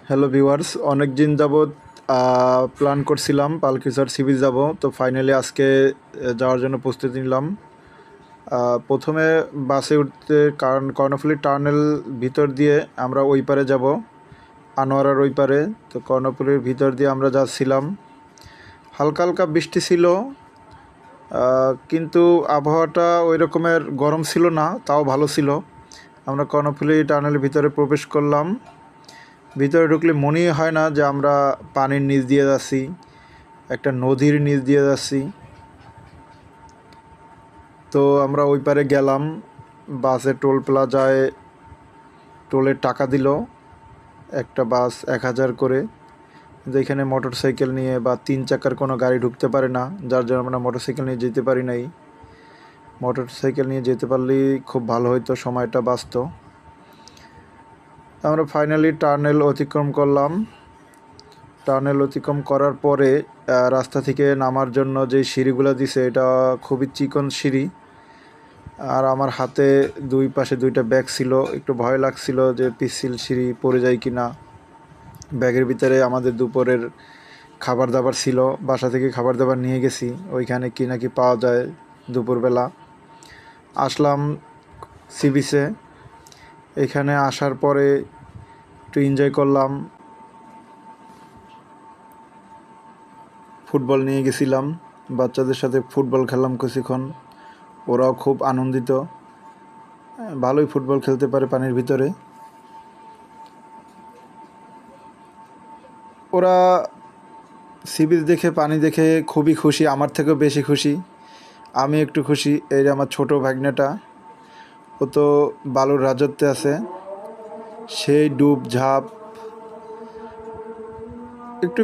Hello viewers, অনেক দিন যাবৎ প্ল্যান করছিলাম পালকিসার সি বিচ যাব। তো ফাইনালি আজকে যাওয়ার জন্য প্রস্তুতি নিলাম। প্রথমে বাসে উঠতে কারণ কর্ণফুলী টার্নেল ভিতর দিয়ে আমরা ওই পারে যাব, আনোয়ারার ওই পারে। তো কর্ণফুলীর ভিতর দিয়ে আমরা যাচ্ছিলাম। হালকা হালকা বৃষ্টি ছিল, কিন্তু আবহাওয়াটা ওই রকমের গরম ছিল না, তাও ভালো ছিল। আমরা কর্ণফুলী টার্নেলের ভিতরে প্রবেশ করলাম। ভিতরে ঢুকলে মনেই হয় না যে আমরা পানির নিচ দিয়ে যাচ্ছি, একটা নদীর নিচ দিয়ে যাচ্ছি। তো আমরা ওই পারে গেলাম। বাসে টোল প্লাজায় টোলের টাকা দিল, একটা বাস 1000 করে। কিন্তু এখানে মোটর সাইকেল নিয়ে বা 3 চাকার কোনো গাড়ি ঢুকতে পারে না, যার জন্য আমরা মোটর সাইকেল নিয়ে যেতে পারি নাই। মোটর সাইকেল নিয়ে যেতে পারলেই খুব ভালো হতো, সময়টা বাঁচত। আমরা ফাইনালি টার্নেল অতিক্রম করলাম। টানেল অতিক্রম করার পরে রাস্তা থেকে নামার জন্য যে সিঁড়িগুলো দিছে, এটা খুবই চিকন সিঁড়ি। আর আমার হাতে দুই পাশে দুইটা ব্যাগ ছিল, একটু ভয় লাগছিল যে পিচ্ছিল সিঁড়ি পড়ে যায় কি না। ব্যাগের ভিতরে আমাদের দুপুরের খাবার দাবার ছিল, বাসা থেকে খাবার দাবার নিয়ে গেছি, ওইখানে কি নাকি পাওয়া যায়। দুপুরবেলা আসলাম সি বিচে। এখানে আসার পরে একটু এনজয় করলাম। ফুটবল নিয়ে গেছিলাম, বাচ্চাদের সাথে ফুটবল খেললাম কিছুক্ষণ। ওরাও খুব আনন্দিত, ভালোই ফুটবল খেলতে পারে পানির ভিতরে। ওরা সি বিচ দেখে, পানি দেখে খুবই খুশি, আমার থেকেও বেশি খুশি। আমি একটু খুশি। এই যে আমার ছোটো ভাগ্নেটা, ও তো বালুর রাজত্বে আছে, সেই ডুব ঝাঁপ একটু